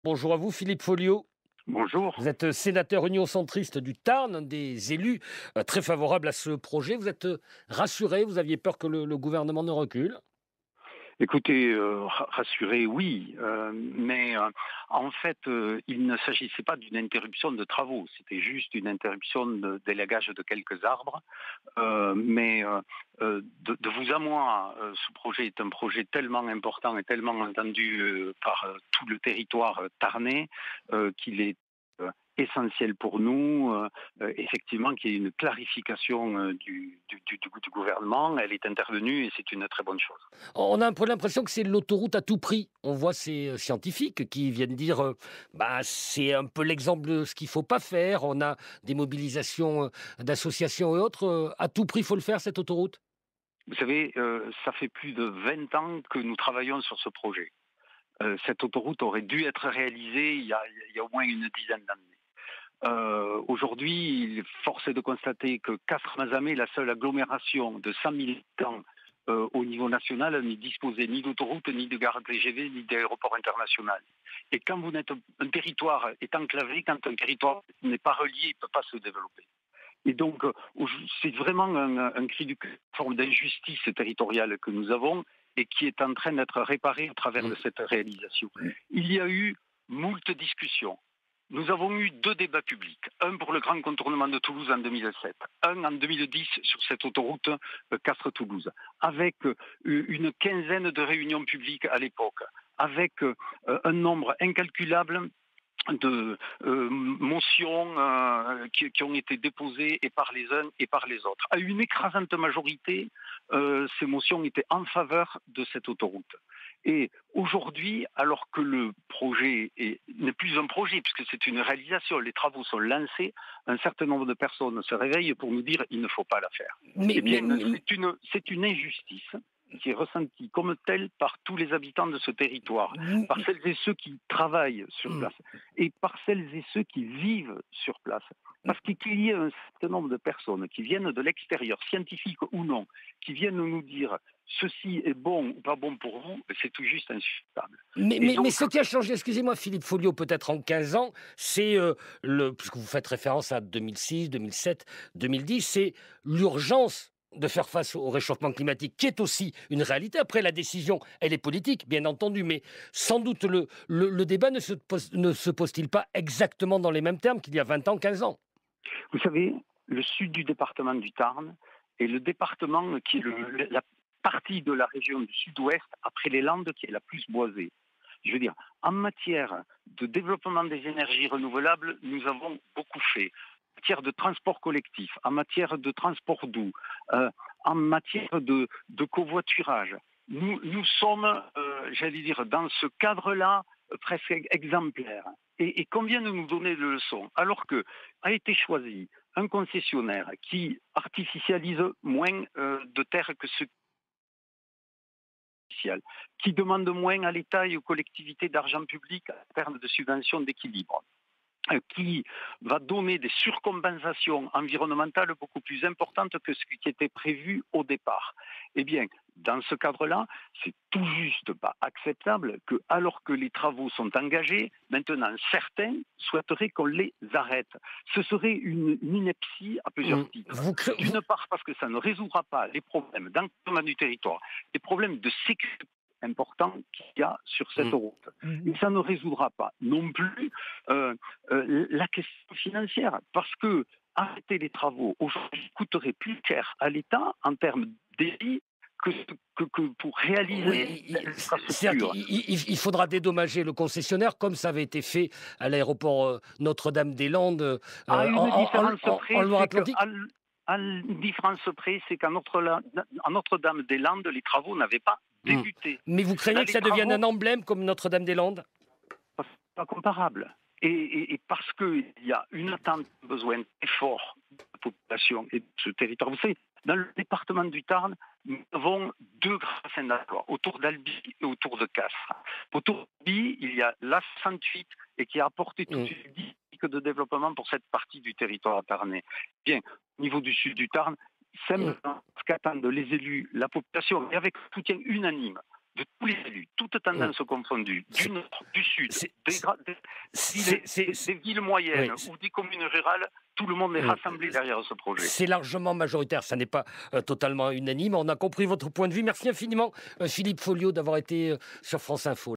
Bonjour à vous, Philippe Folliot. Bonjour. Vous êtes sénateur Union centriste du Tarn, un des élus très favorables à ce projet. Vous êtes rassuré, vous aviez peur que le gouvernement ne recule? Écoutez, rassuré, oui, mais en fait, il ne s'agissait pas d'une interruption de travaux, c'était juste une interruption de d'élagage de quelques arbres. De vous à moi, ce projet est un projet tellement important et tellement entendu par tout le territoire tarnais qu'il est essentiel pour nous, effectivement, qu'il y ait une clarification du gouvernement. Elle est intervenue et c'est une très bonne chose. On a un peu l'impression que c'est l'autoroute à tout prix. On voit ces scientifiques qui viennent dire c'est un peu l'exemple de ce qu'il ne faut pas faire. On a des mobilisations d'associations et autres. À tout prix, il faut le faire, cette autoroute? Vous savez, ça fait plus de 20 ans que nous travaillons sur ce projet. Cette autoroute aurait dû être réalisée il y a au moins une dizaine d'années. Aujourd'hui, il est forcé de constater que Castres-Mazamet, la seule agglomération de 100 000 habitants au niveau national, n'y disposait ni d'autoroute, ni de gare TGV, ni d'aéroport international. Et quand un territoire est enclavé, quand un territoire n'est pas relié, il ne peut pas se développer. Et donc, c'est vraiment un cri du cœur, une forme d'injustice territoriale que nous avons et qui est en train d'être réparée à travers de cette réalisation. Il y a eu moult discussions. Nous avons eu deux débats publics, un pour le grand contournement de Toulouse en 2007, un en 2010 sur cette autoroute Castres-Toulouse, avec une quinzaine de réunions publiques à l'époque, avec un nombre incalculable de motions qui ont été déposées et par les uns et par les autres. À une écrasante majorité, ces motions étaient en faveur de cette autoroute. Et aujourd'hui, alors que le projet n'est plus un projet, puisque c'est une réalisation, les travaux sont lancés, un certain nombre de personnes se réveillent pour nous dire qu'il ne faut pas la faire. Mais, Eh mais- bien, mais- c'est une injustice qui est ressentie comme telle par tous les habitants de ce territoire, par celles et ceux qui travaillent sur place et par celles et ceux qui vivent sur place. Parce qu'il y a un certain nombre de personnes qui viennent de l'extérieur, scientifiques ou non, qui viennent nous dire ceci est bon ou pas bon pour vous, c'est tout juste insupportable. Mais, Et mais- mais donc, ce qui a changé, excusez-moi Philippe Folliot, peut-être en 15 ans, c'est, puisque vous faites référence à 2006, 2007, 2010, c'est l'urgence de faire face au réchauffement climatique, qui est aussi une réalité. Après, la décision, elle est politique, bien entendu, mais sans doute le débat ne se pose-t-il pas exactement dans les mêmes termes qu'il y a 20 ans, 15 ans? vous savez, le sud du département du Tarn est le département qui est la partie de la région du sud-ouest, après les Landes, qui est la plus boisée. Je veux dire, en matière de développement des énergies renouvelables, nous avons beaucoup fait. En matière de transport collectif, en matière de transport doux, en matière de covoiturage. Nous sommes, j'allais dire, dans ce cadre-là, presque exemplaires. Et qu'on vient de nous donner des leçons, alors que a été choisi un concessionnaire qui artificialise moins de terres que ce qui demande moins à l'État et aux collectivités d'argent public en termes de subventions d'équilibre, qui va donner des surcompensations environnementales beaucoup plus importantes que ce qui était prévu au départ. Eh bien, dans ce cadre-là, c'est tout juste pas acceptable que, alors que les travaux sont engagés, maintenant certains souhaiteraient qu'on les arrête. Ce serait une ineptie à plusieurs Hum, titres. Vous, cre- vous- D'une part parce que ça ne résoudra pas les problèmes d'encadrement du territoire, les problèmes de sécurité importants qu'il y a sur cette route. Et hum, ça ne résoudra pas non plus la question financière, parce que arrêter les travaux aujourd'hui coûterait plus cher à l'État en termes de débit que pour réaliser Oui, c'est-à-dire l'infrastructure. qu'il faudra dédommager le concessionnaire, comme ça avait été fait à l'aéroport Notre-Dame-des-Landes À une différence en près, c'est que Loire-Atlantique. à une différence près, c'est qu'à Notre-Dame-des-Landes, les travaux n'avaient pas Hmm. débuté. Mais vous Là, craignez que les ça devienne un travaux, emblème comme Notre-Dame-des-Landes? c'est pas comparable. Et parce qu'il y a une attente, un besoin très fort de la population et de ce territoire. Vous savez, dans le département du Tarn, nous avons deux grands bassins d'emploi, autour d'Albi et autour de Castres. Autour d'Albi, il y a l'A68 et qui a apporté toute Hmm. une dynamique de développement pour cette partie du territoire tarnais. Bien, au niveau du sud du Tarn, Hmm. simplement ce qu'attendent les élus, la population, et avec soutien unanime de tous les élus, toutes tendances confondues, du nord, du sud, des villes moyennes ou des communes rurales, tout le monde est rassemblé derrière ce projet. C'est largement majoritaire, ça n'est pas totalement unanime. On a compris votre point de vue. Merci infiniment, Philippe Folliot, d'avoir été sur France Info.